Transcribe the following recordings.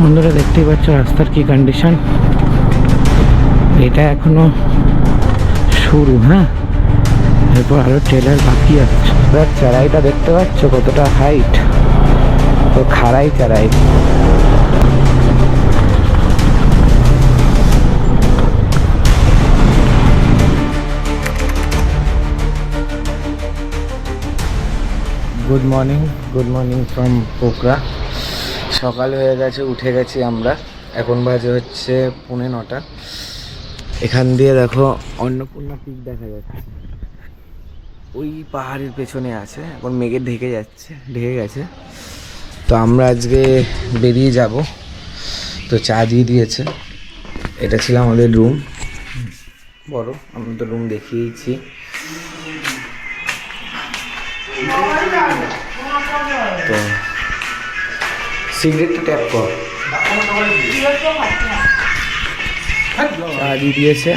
বন্ধুরা দেখতেই পাচ্ছ রাস্তার কি কন্ডিশন। এটা এখনো শুরু, হ্যাঁ, এরপর আরো ট্রেলার বাকি আছে। চারাইটা দেখতে পাচ্ছ কতটা হাইট, তো খাড়াই চারাই। Good morning from Pokhara. সকাল হয়ে গেছে, উঠে গেছি আমরা। এখন বাজে হচ্ছে 9:45। এখান দিয়ে দেখো অন্নপূর্ণা পিক দেখা যাচ্ছে, ওই পাহাড়ের পেছনে আছে। এখন মেঘে ঢেকে গেছে। তো আমরা আজকে বেরিয়ে যাব। তো চা দিয়ে দিয়েছে। এটা ছিল আমাদের রুম, বড়। আমরা তো রুম দেখিয়েছি। তো সিগারেটটা ট্যাপ কর। চা দিয়ে দিয়েছে।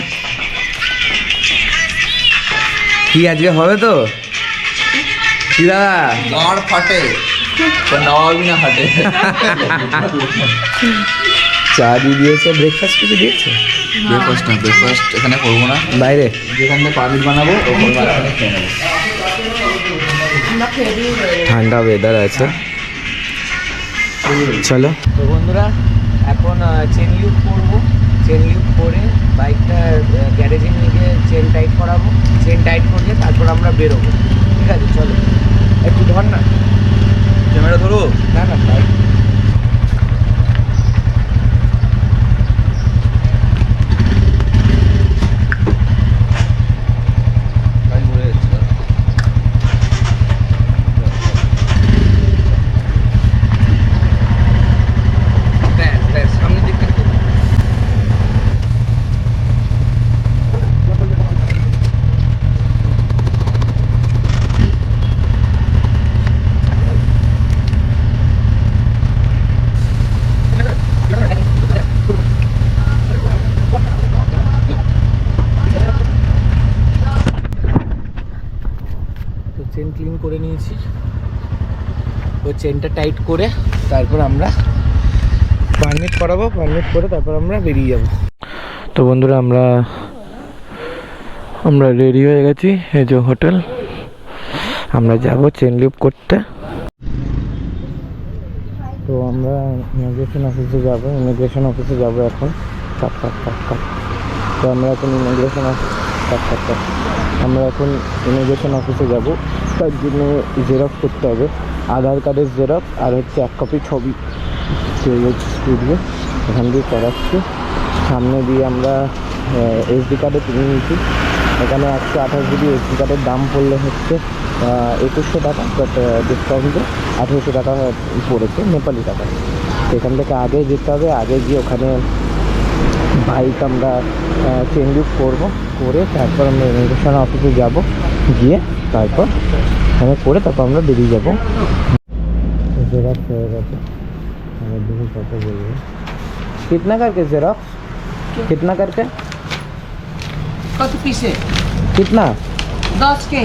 কি আজকে হবে তো? কি দাদা গাঁড় ফাটে তো নবাবি না ফাটে। চা দিয়ে দিয়েছে। ব্রেকফাস্ট কিছু দিয়েছে? ব্রেকফাস্ট এখানে করবো না, বাইরে যেখান থেকে পাবলিক বানাবো ওখানে খেয়ে নেবো। ঠান্ডা ওয়েদার আছে। চলো। তো বন্ধুরা এখন চেন লিউপ করবো। চেন লিউপ করে বাইকটা গ্যারেজে নিয়ে গিয়ে চেন টাইট করাবো। চেন টাইট করলে তারপর আমরা বেরোবো। ঠিক আছে, চলো। একটু ধর না, ক্যামেরা ধরো। না না তাই। সামনের দিকটা চেন ক্লিন করে নিয়েছি। তো চেনটা টাইট করে তারপর আমরা পারমিট করাবো। পারমিট করে তারপর আমরা বেরিয়ে যাব। তো বন্ধুরা আমরা রেডি হয়ে গেছি। এই যে হোটেল, আমরা যাব চেন লিপ করতে। তো আমরা ইমিগ্রেশন অফিসে যাব। এখন কাট। তো আমরা এখন ইমিগ্রেশন অফিসে যাব। তার জন্য জেরক্স করতে হবে, আধার কার্ডের জেরক্স আর হচ্ছে 1 কপি ছবি। স্টুডিও এখান দিয়ে করাচ্ছি। সামনে দিয়ে আমরা এসডি কার্ডে তুলে নিয়েছি। এখানে 128 জিবি এসডি কার্ডের দাম পড়লে হচ্ছে 2100 টাকা, বাট ডিসকাউন্টে 1800 টাকা পড়েছে নেপালি টাকা। সেখান থেকে আগে যেতে হবে। আগে গিয়ে ওখানে বাইক আমরা চেঞ্জ করবো, করে তারপর আমরা ইমিগ্রেশন অফিসে যাব। গিয়ে তারপর এখানে করে তারপর আমরা বেরিয়ে যাবো। জেরক্স হয়ে গেছে। আমার দেখে কত বলবো। कितना करके जेरॉक्स? कितना करके? कत पीसे? कितना? 10 के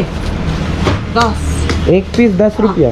10। एक पीस 10 रुपया।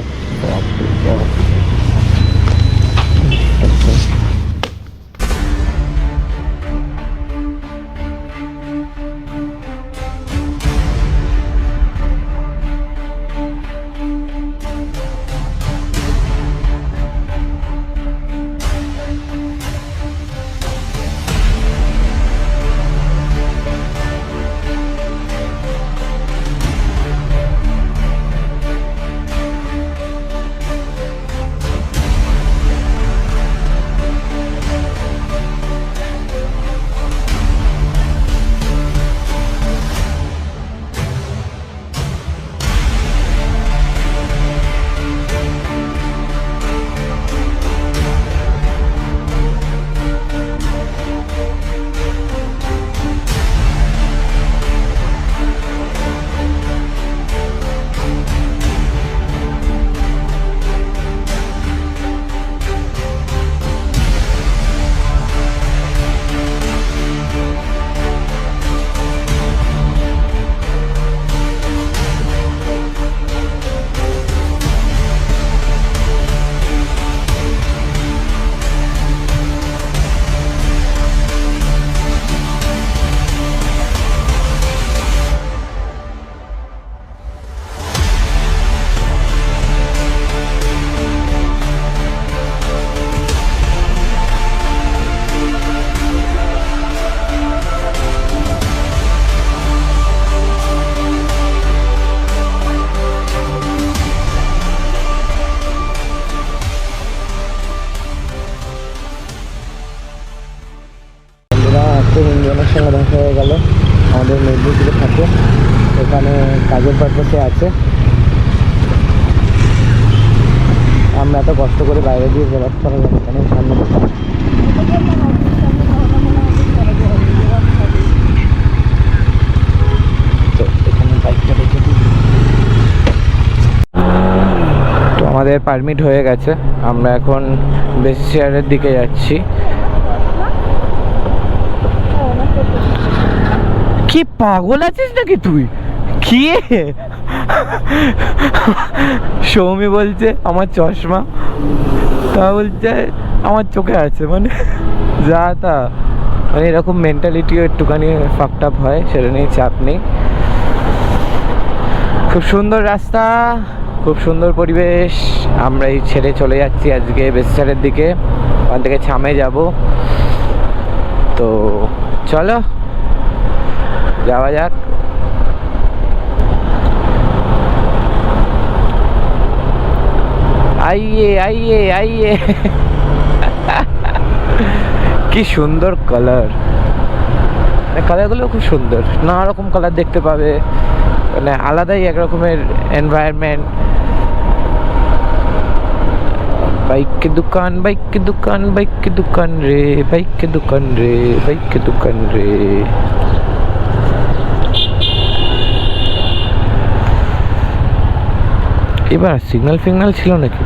এখানে কাজের পারপাসে আছে। আমরা এত কষ্ট করে বাইরে দিয়ে জেরক্স করা যাবে এখানে সামনে দোকান। তো এখানে বাইকটা রেখে দিই। তো আমাদের পারমিট হয়ে গেছে, আমরা এখন বেসিসিয়ারের দিকে যাচ্ছি। কি পাগল আছিস নাকি তুই? কি সৌমি বলছে আমার চশমা, তা বলছে আমার চোখে আছে, মানে যা তা, মানে এরকম মেন্টালিটিও একটুখানি ফাকড আপ হয়, সেটা নিয়ে চাপ নেই। খুব সুন্দর রাস্তা, খুব সুন্দর পরিবেশ। আমরা এই ছেড়ে চলে যাচ্ছি আজকে বেসিসিয়ারের দিকে, ওখান থেকে ছামে যাব। তো চলো যাওয়া যাক। আইয়ে আইয়ে আইয়ে কি সুন্দর কালার, কালারগুলো খুব সুন্দর, নানা রকম কালার দেখতে পাবে, মানে আলাদাই এক রকমের এনভায়রনমেন্ট। বাইক কে দোকান, বাইক কে দোকান, বাইক কে দোকান রে, বাইক কে দোকান রে, বাইক কে দোকান রে। এবার সিগন্যাল ফিগনাল ছিল নাকি?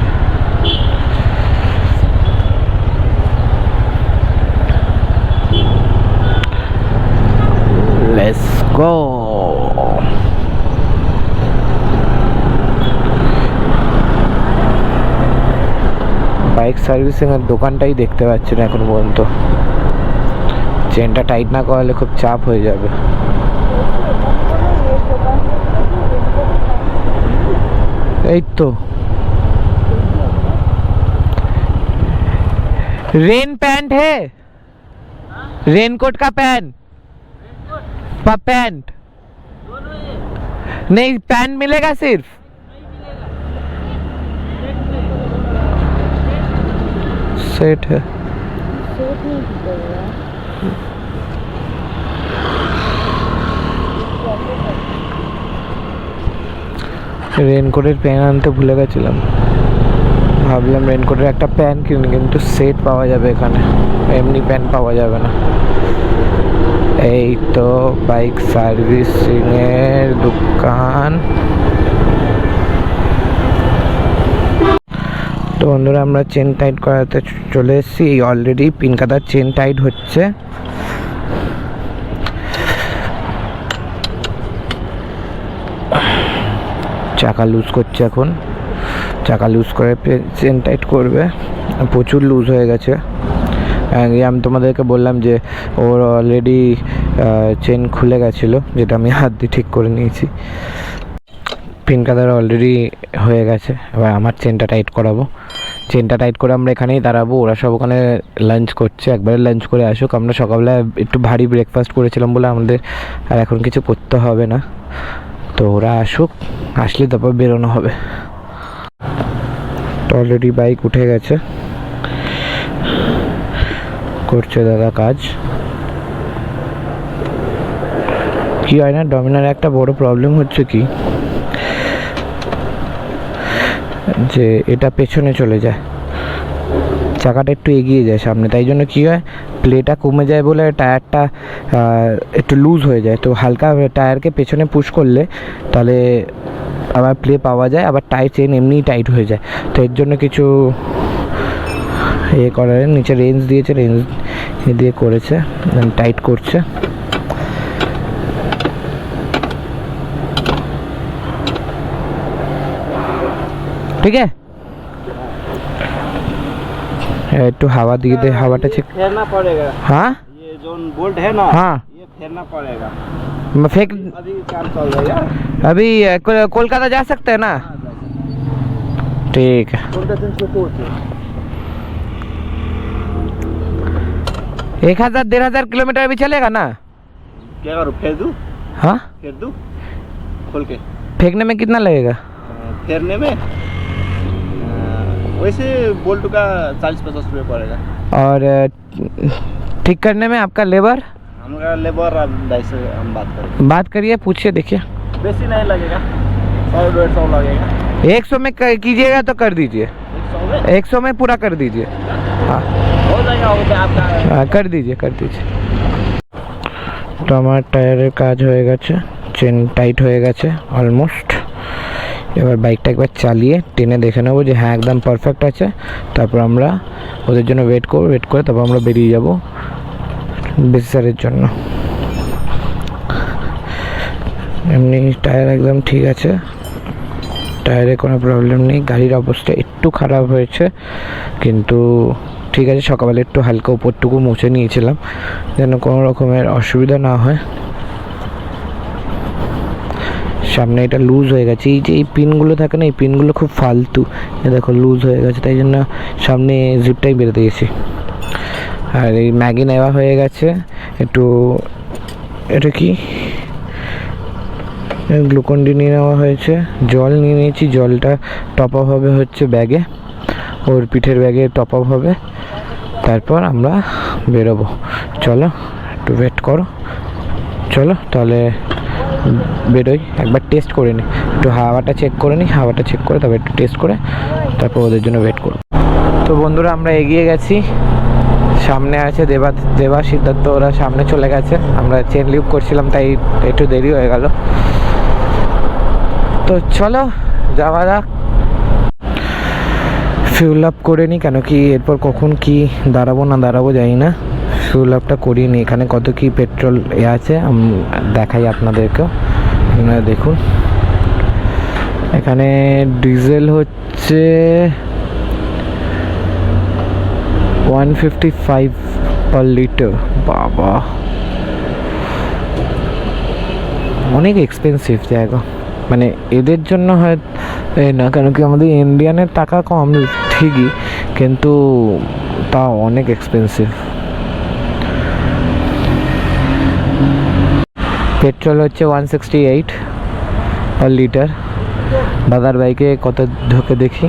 Let's go. বাইক সার্ভিসিং এর দোকানটাই দেখতে পাচ্ছি না এখন পর্যন্ত। চেনটা টাইট না করালে খুব চাপ হয়ে যাবে। এই তো रेन पैंट है, रेनकोट का पैंट, पैंट नहीं, पैंट मिलेगा सिर्फ? सेट है। রেনকোটের প্যান আনতে ভুলে গেছিলাম, ভাবলাম রেনকোটের একটা প্যান কিনি, কিন্তু সেট পাওয়া যাবে এখানে, এমনি প্যান পাওয়া যাবে না। এই তো বাইক সার্ভিসিং এর দোকান। তো বন্ধুরা আমরা চেন টাইট করাতে চলে এসেছি, অলরেডি পিন কাটার চেন টাইট হচ্ছে। চাকা লুজ করছে এখন, চাকা লুজ করে চেন টাইট করবে, প্রচুর লুজ হয়ে গেছে। আমি তোমাদেরকে বললাম যে ওর অলরেডি চেন খুলে গেছিলো, যেটা আমি হাত দিয়ে ঠিক করে নিয়েছি। পিন কাদার অলরেডি হয়ে গেছে, এবার আমার চেনটা টাইট করাবো। চেনটা টাইট করে আমরা এখানেই দাঁড়াবো, ওরা সব ওখানে লাঞ্চ করছে, একবারে লাঞ্চ করে আসুক। আমরা সকালবেলা একটু ভারী ব্রেকফাস্ট করেছিলাম বলে আমাদের আর এখন কিছু করতে হবে না। তো ওরা আসুক, আসলে তারপর বেরোনো হবে। তো অলরেডি বাইক উঠে গেছে, করছে দাদা কাজ। কি হয় না, ডমিনার একটা বড় প্রবলেম হচ্ছে কি, যে এটা পেছনে চলে যায়, চাকাটা একটু এগিয়ে যায় সামনে, তাই জন্য কি হয়, প্লেটা কমে যায় বলে টায়ারটা একটু লুজ হয়ে যায়। তো হালকা টায়ারকে পেছনে পুশ করলে তাহলে আবার প্লে পাওয়া যায়, আবার টায়ার চেন এমনিই টাইট হয়ে যায়। তো এর জন্য কিছু করার, নিচে রেঞ্জ দিয়েছে, রেঞ্জ দিয়ে করেছে, টাইট করছে। ठीक है, একটু হাওয়া দিয়ে দে, হাওয়াটা চেক फेरना पड़ेगा। हाँ ये जो बोल्ट है ना, हाँ ये फेरना पड़ेगा। मैं फेंक, अभी काम चल रहा है। अभी कोलकाता जा सकते हैं ना? ठीक है, कोलकाता से पहुंचे 1000-1500 किलोमीटर अभी चलेगा ना? क्या करूँ, फेर दूँ? हाँ, फेर दूँ खोल के? फेंकने में कितना लगेगा? फेरने में वैसे बोल्ट का 40-50 रुपये पड़ेगा। और ठीक करने में आपका लेबर? हमारा लेबर 250 हम बात करें। बात करिए, पूछिए, देखिए। बेसी नहीं लगेगा, 100-150 लगेगा। 100 में कीजिएगा तो कर दीजिए, 100 में 100 में पूरा कर दीजिए। हाँ हो जाएगा, हो गया आपका। हाँ, कर दीजिए कर दीजिए। তো আমার টায়ারের কাজ হয়ে গেছে, চেন টাইট হয়ে গেছে অলমোস্ট। এবার বাইকটা একবার চালিয়ে টেনে দেখে নেবো যে হ্যাঁ একদম পারফেক্ট আছে। তারপর আমরা ওদের জন্য ওয়েট করে তারপর আমরা বেরিয়ে যাব বেসিসারের জন্য। এমনি টায়ার একদম ঠিক আছে, টায়ারে কোনো প্রবলেম নেই। গাড়ির অবস্থা একটু খারাপ হয়েছে কিন্তু ঠিক আছে, সকালবেলা একটু হালকা উপরটুকু মুছে নিয়েছিলাম যেন কোনো রকমের অসুবিধা না হয়। সামনে এটা লুজ হয়ে গেছে, এই যে এই পিনগুলো থাকে না, এই পিনগুলো খুব ফালতু, এ দেখো লুজ হয়ে গেছে, তাই জন্য সামনে জিপটাই বেরোতে গেছি। আর এই ম্যাগি নেওয়া হয়ে গেছে একটু, এটা কি গ্লুকন ডি নিয়ে নেওয়া হয়েছে, জল নিয়ে নিয়েছি, জলটা টপ আপ হবে হচ্ছে ব্যাগে, ওর পিঠের ব্যাগে টপ আপ হবে, তারপর আমরা বেরোবো। চলো একটু ওয়েট করো, চলো তাহলে বেরোই, একবার টেস্ট করে নিই, একটু হাওয়াটা চেক করে নিই, হাওয়াটা চেক করে তারপর একটু টেস্ট করে তারপর ওদের জন্য ওয়েট করব। তো বন্ধুরা আমরা এগিয়ে গেছি, সামনে আছে দেবা সিদ্ধার্থ, ওরা সামনে চলে গেছে, আমরা চেন লিভ করছিলাম তাই একটু দেরি হয়ে গেল। তো চলো যাওয়া যাক, ফিউল আপ করে নিই, কেন কি এরপর কখন কি দাঁড়াবো জানি না। ফিউল আপটা করিয়ে নিই, এখানে কত কি পেট্রোল আছে দেখাই আপনাদেরকেও, আপনারা দেখুন। এখানে ডিজেল হচ্ছে 155 পার লিটার। বাবা অনেক এক্সপেন্সিভ জায়গা, মানে এদের জন্য হয় না, কেন কি আমাদের ইন্ডিয়ানের টাকা কম ঠিকই কিন্তু তা অনেক এক্সপেন্সিভ। পেট্রোল হচ্ছে 168 পার লিটার। দাদার বাইকে কত ঢোকে দেখি,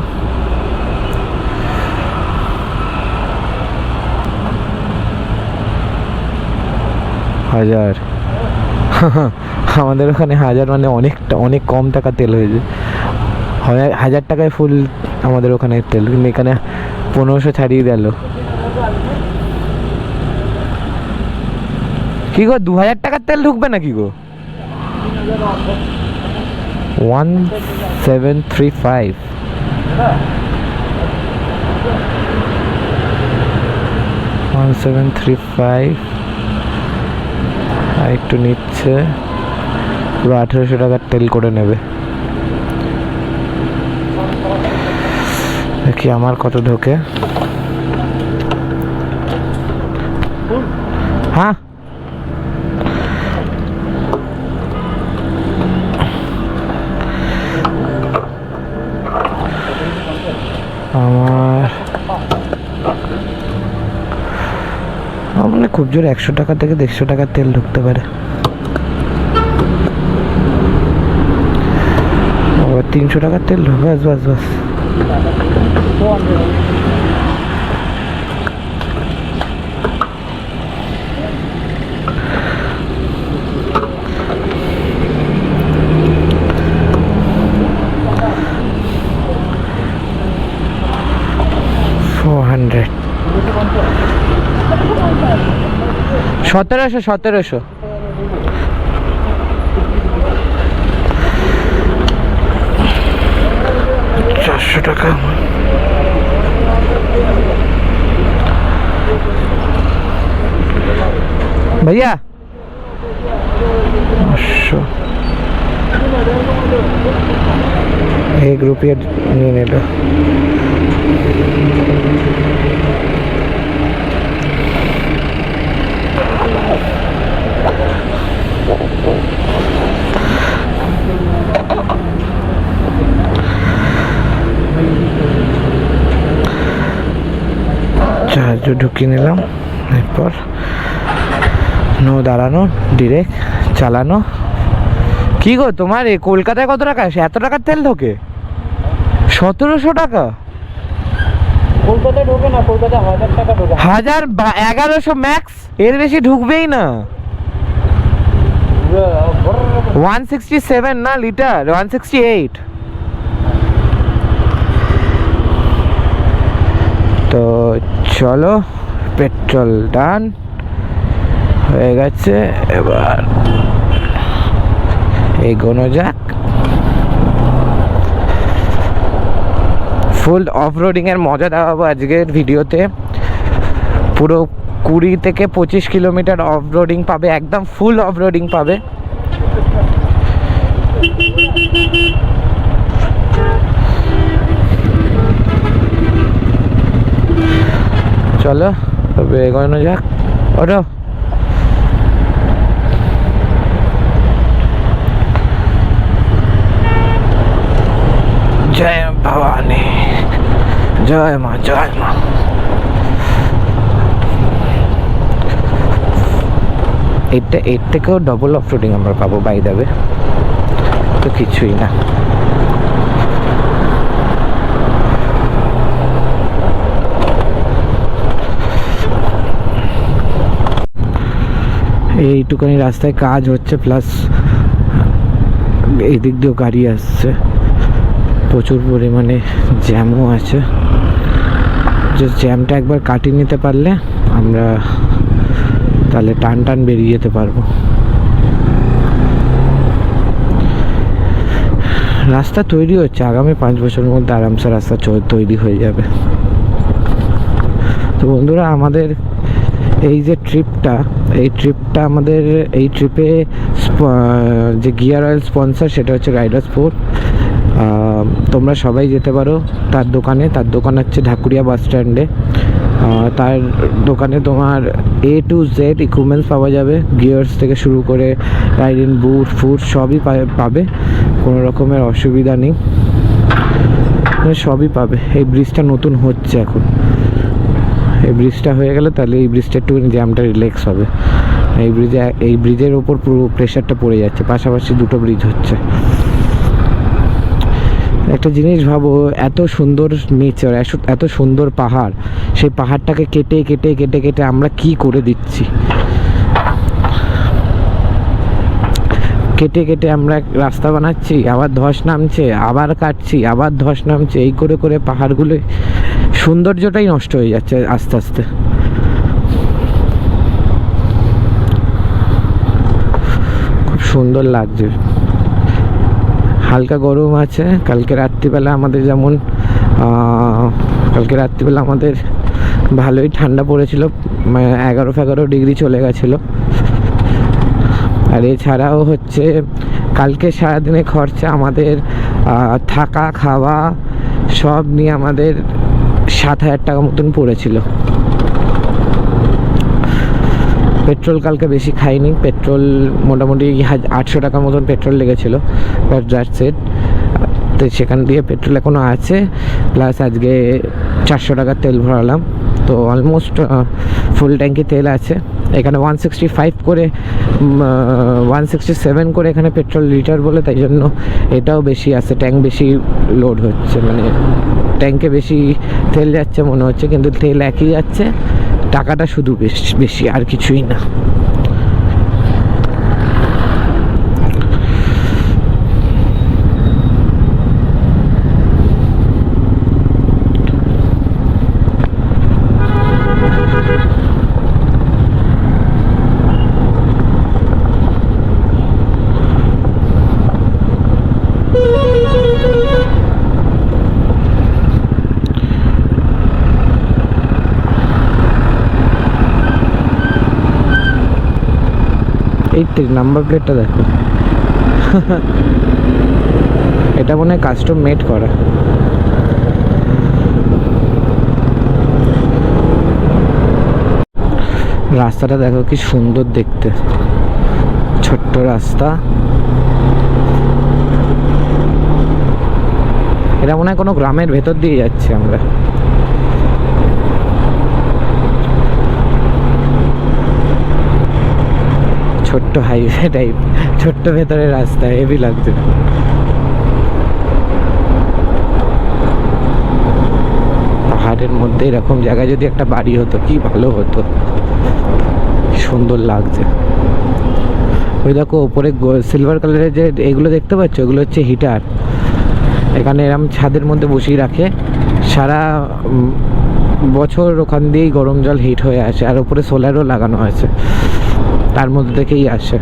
হাজার। আমাদের ওখানে 1000 মানে অনেক কম টাকা তেল হয়েছে, 1000 টাকায় ফুল আমাদের ওখানে তেল, কিন্তু এখানে 1500 ছাড়িয়ে দিল। কি গো 2000 টাকার তেল ঢুকবে নাকি গো? 1735 1735 আর একটু নিচ্ছে, পুরো 1800 টাকার তেল করে নেবে। দেখি আমার কত ঢোকে। হ্যাঁ আমার মানে খুব জোর 100 টাকা থেকে 150 টাকার তেল ঢুকতে পারে। 300 টাকার তেল বাস বাস বাস। $1700 400 টাকা। भैया 500 1 रुपया नहीं नेलो। চার্জ ঢুকিয়ে নিলাম, এরপর নো দাঁড়ানো, ডিরেক্ট চালানো। কি গো তোমার এই কলকাতায় কত টাকা এত টাকার তেল ঢোকে? 1700 টাকা? কলকাতায় ঢোকে না, কলকাতায় 1000 টাকা ঢোকে। 1100 ম্যাক্স, এর বেশি ঢুকবেই না। 167 না লিটার, 168। তো চলো, পেট্রোল ডান হয়ে গেছে, এবার এগোনো যাক। ফুল অফ রোডিং এর মজা দেখাবো আজকের ভিডিওতে। পুরো 20 থেকে 25 কিলোমিটার অফ রোডিং পাবে, একদম ফুল অফ রোডিং পাবে। চলো তবে এগোনো যাক। ওঠো। জয় ভবানী, জয় মা, জয় মা। এর থেকেও ডবল অফ রোডিং আমরা পাবো বাই দ্য ওয়ে, তো কিছুই না। এইটুখানি রাস্তায় কাজ হচ্ছে, প্লাস এই দিক দিয়েও গাড়ি আসছে, প্রচুর পরিমাণে জ্যামও আছে। যে জ্যামটা একবার কাটিয়ে নিতে পারলে আমরা তাহলে টান টান বেরিয়ে যেতে পারবো। রাস্তা তৈরি হচ্ছে, আগামী 5 বছরের মধ্যে আরামসে রাস্তা তৈরি হয়ে যাবে। তো বন্ধুরা, আমাদের এই যে ট্রিপটা আমাদের এই ট্রিপে যে গিয়ার অয়েল স্পন্সর সেটা হচ্ছে রাইডার স্পোর্ট। তোমরা সবাই যেতে পারো তার দোকান হচ্ছে ঢাকুরিয়া বাস স্ট্যান্ডে। তার দোকানে তোমার A to Z ইকুইপমেন্টস পাওয়া যাবে, গিয়ার্স থেকে শুরু করে রাইডিং বুট ফুট সবই পাবে, কোনো রকমের অসুবিধা নেই, সবই পাবে। এই ব্রিজটা নতুন হচ্ছে এখন, এই ব্রিজটা হয়ে গেলে তাহলে এই ব্রিজটা একটু জ্যামটা রিল্যাক্স হবে। এই ব্রিজের ওপর পুরো প্রেশারটা পড়ে যাচ্ছে, পাশাপাশি দুটো ব্রিজ হচ্ছে। একটা জিনিস ভাবো, এত সুন্দর নেচার, এত সুন্দর পাহাড়, সেই পাহাড়টাকে কেটে কেটে কেটে কেটে আমরা কি করে দিচ্ছি। কেটে কেটে আমরা রাস্তা বানাচ্ছি, আবার ধস নামছে, আবার কাটছি, আবার ধস নামছে, এই করে করে পাহাড়গুলো সৌন্দর্যটাই নষ্ট হয়ে যাচ্ছে আস্তে আস্তে। খুব সুন্দর লাগছে, হালকা গরম আছে। কালকে রাত্রিবেলা আমাদের ভালোই ঠান্ডা পড়েছিল, 11-15 ডিগ্রি চলে গেছিলো। আর এছাড়াও হচ্ছে কালকে সারাদিনে খরচা আমাদের থাকা খাওয়া সব নিয়ে আমাদের 7,000 টাকা মতন পড়েছিল। পেট্রোল কালকে বেশি খাইনি, পেট্রোল মোটামুটি 800 টাকা মতন পেট্রোল লেগেছিলো, বাট দ্যাটস ইট। তো সেখান দিয়ে পেট্রোল এখনও আছে, প্লাস আজকে 400 টাকার তেল ভরালাম, তো অলমোস্ট ফুল ট্যাঙ্কি তেল আছে। এখানে 165 করে 167 করে এখানে পেট্রোল লিটার বলে, তাই জন্য এটাও বেশি আছে, ট্যাঙ্ক বেশি লোড হচ্ছে, মানে ট্যাঙ্কে বেশি তেল যাচ্ছে মনে হচ্ছে, কিন্তু তেল একই যাচ্ছে, টাকাটা শুধু বেশি আর কিছুই না। এই নাম্বার প্লেটটা দেখো, এটা মনে হয় কাস্টম মেড করা। রাস্তাটা দেখো কি সুন্দর দেখতে, ছোট্ট রাস্তা। এটা মনে হয় কোনো গ্রামের ভেতর দিয়ে যাচ্ছি আমরা। ছোট্ট হাইওয়ে টাইপ, ছোট্ট ভেতরের রাস্তা, হেভি লাগছে। পাহাড়ের মধ্যে এরকম জায়গায় যদি একটা বাড়ি হতো কি ভালো হতো, সুন্দর লাগছে। ওই দেখো ওপরে সিলভার কালারের যে এগুলো দেখতে পাচ্ছ, এগুলো হচ্ছে হিটার। এখানে এরম ছাদের মধ্যে বসিয়ে রাখে, সারা বছর ওখান দিয়েই গরম জল হিট হয়ে আসে। আর উপরে সোলারও লাগানো আছে, তার মধ্যে থেকেই আসে।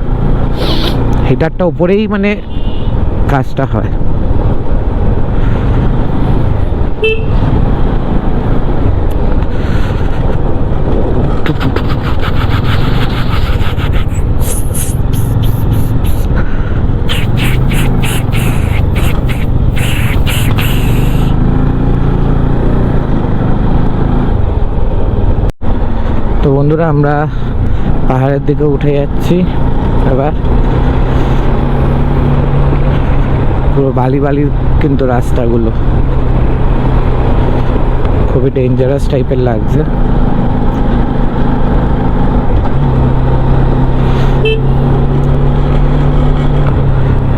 হিটারটা উপরেই মানে কাজটা হয়। তো বন্ধুরা, আমরা পাহাড়ের দিকে উঠে যাচ্ছি এবার। পুরো বালি বালি কিন্তু রাস্তাগুলো খুবই ডেঞ্জারাস টাইপের লাগছে।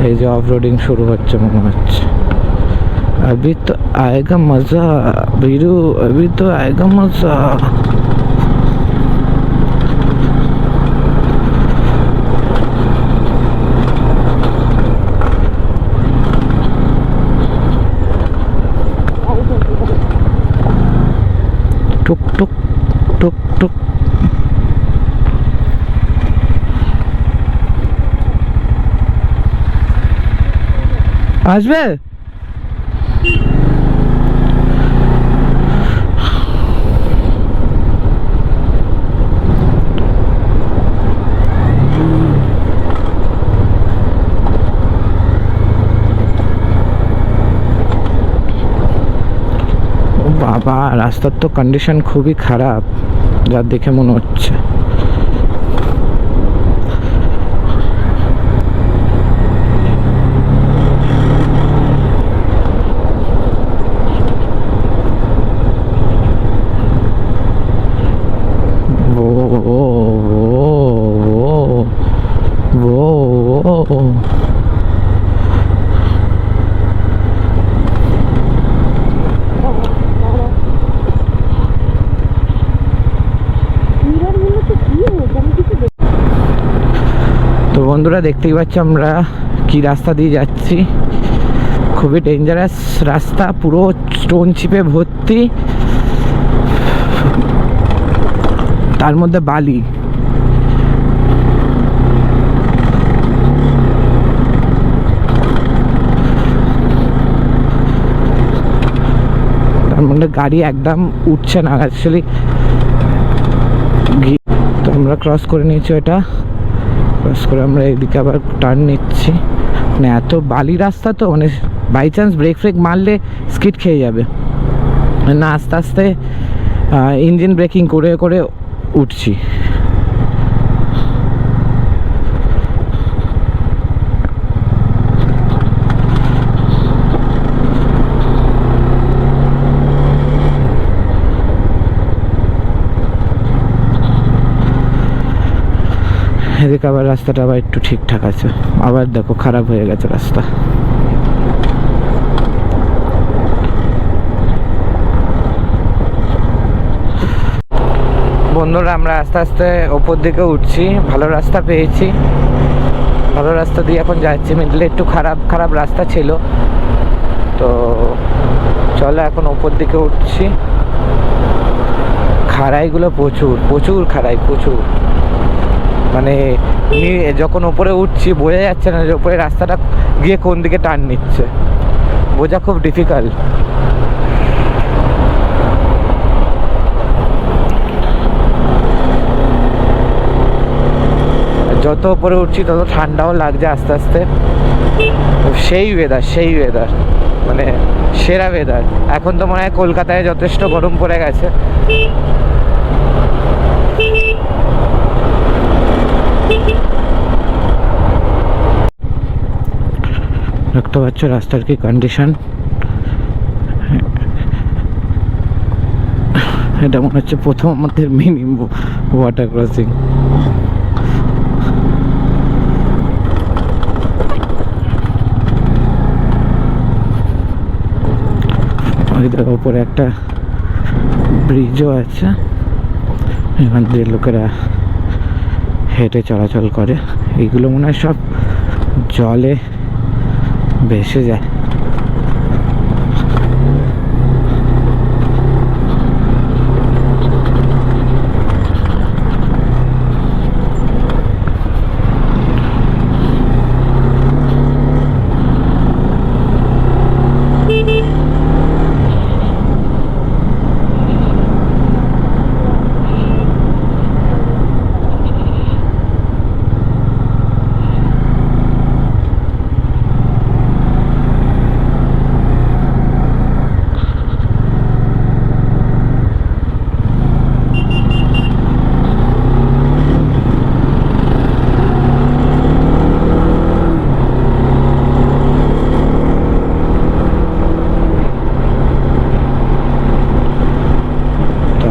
এই যে অফ রোডিং শুরু হচ্ছে মনে হচ্ছে। अभी तो आएगा मजा बीरू, अभी तो आएगा मजा। টুক টুক টুক টুক। আসবে? বাবা, রাস্তার তো কন্ডিশন খুবই খারাপ যা দেখে মনে হচ্ছে। তো বন্ধুরা, দেখতেই পাচ্ছ আমরা কি রাস্তা দিয়ে যাচ্ছি। খুবই ডেঞ্জারাস রাস্তা, পুরো স্টোন চিপে ভর্তি, তার মধ্যে বালি। তার মধ্যে গাড়ি একদম উঠছে না অ্যাকচুয়ালি। তো আমরা ক্রস করে নিয়েছি এটা, ক্রস করে আমরা এদিকে আবার টার্ন নিচ্ছি। মানে এত বালি রাস্তা, তো মানে বাই চান্স ব্রেক ফ্রেক মারলে স্কিড খেয়ে যাবে না। আস্তে আস্তে ইঞ্জিন ব্রেকিং করে করে উঠছি। এদিকে আবার রাস্তাটা আবার একটু ঠিকঠাক আছে, আবার দেখো খারাপ হয়ে গেছে রাস্তা। বন্ধুরা, আমরা আস্তে আস্তে ওপর দিকে উঠছি, ভালো রাস্তা পেয়েছি, ভালো রাস্তা দিয়ে এখন যাচ্ছি। মিডলে একটু খারাপ খারাপ রাস্তা ছিল, তো চলো এখন ওপর দিকে উঠছি। খাড়াইগুলো প্রচুর প্রচুর খাড়াই, প্রচুর। মানে যখন উপরে উঠছি বোঝা যাচ্ছে না যে উপরে রাস্তাটা গিয়ে কোন দিকে টার্ন নিচ্ছে, বোঝা খুব ডিফিকাল্ট। যত উপরে উঠছি তত ঠান্ডাও লাগছে আস্তে আস্তে। সেই ওয়েদার, সেই ওয়েদার, মানে সেরা ওয়েদার। এখন তো মনে হয় কলকাতায় যথেষ্ট গরম পড়ে গেছে। দেখতে পাচ্ছ রাস্তার কি কন্ডিশন। এটা মনে হচ্ছে প্রথম আমাদের মিনি ওয়াটার ক্রসিং। ওইটার উপরে একটা ব্রিজও আছে, এখান দিয়ে লোকেরা হেঁটে চলাচল করে। এইগুলো মনে হয় সব জলে ভেসে যায়।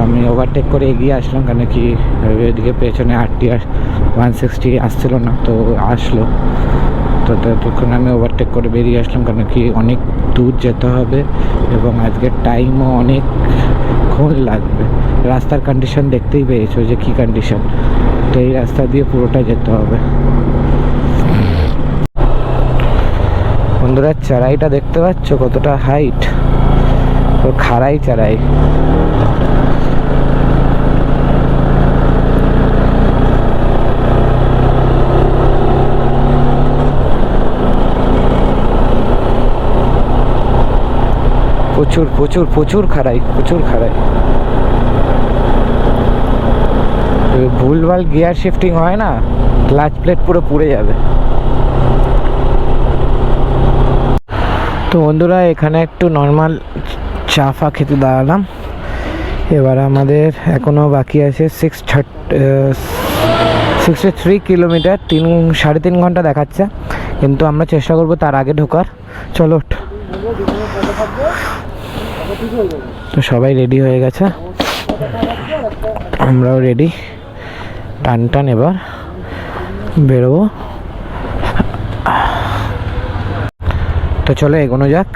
আমি ওভারটেক করে এগিয়ে আসলাম, কেন কি এদিকে পেছনে RTR 160 আসছিল না, তো আসলো। তো ততক্ষণ আমি ওভারটেক করে বেরিয়ে আসলাম, কেন কি অনেক দূর যেতে হবে এবং আজকের টাইমও অনেকক্ষণ লাগবে। রাস্তার কন্ডিশন দেখতেই পেয়েছো যে কী কন্ডিশন, তো এই রাস্তা দিয়ে পুরোটা যেতে হবে। বন্ধুরা, চড়াইটা দেখতে পাচ্ছ কতটা হাইট, তো খাড়াই চড়াই। প্রচুর প্রচুর প্রচুর খাড়াই, প্রচুর খাড়াই। ভুলভাল গিয়ার শিফটিং হয় না, ক্লাচ প্লেট পুরো পুড়ে যাবে। তো বন্ধুরা, এখানে একটু নর্মাল চা ফা খেতে দাঁড়ালাম। এবার আমাদের এখনও বাকি আছে 63 কিলোমিটার, 3.5 ঘন্টা দেখাচ্ছে, কিন্তু আমরা চেষ্টা করব তার আগে ঢোকার। চলো। তো সবাই রেডি হয়ে গেছে, আমরাও রেডি। টান এবার বেরোবো। তো চলো এগোনো যাক।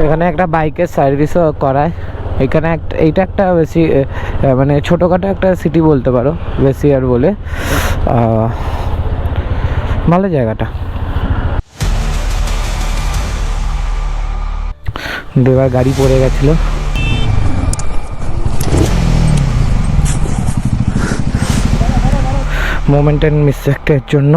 এখানে একটা বাইকের সার্ভিসও করায়। এখানে এইটা একটা বেশি মানে ছোটোখাটো একটা সিটি বলতে পারো, বেশি আর বলে ভালো জায়গাটা। এবার গাড়ি পড়ে গেছিল, মোমেন্টান মিসটেকের জন্য।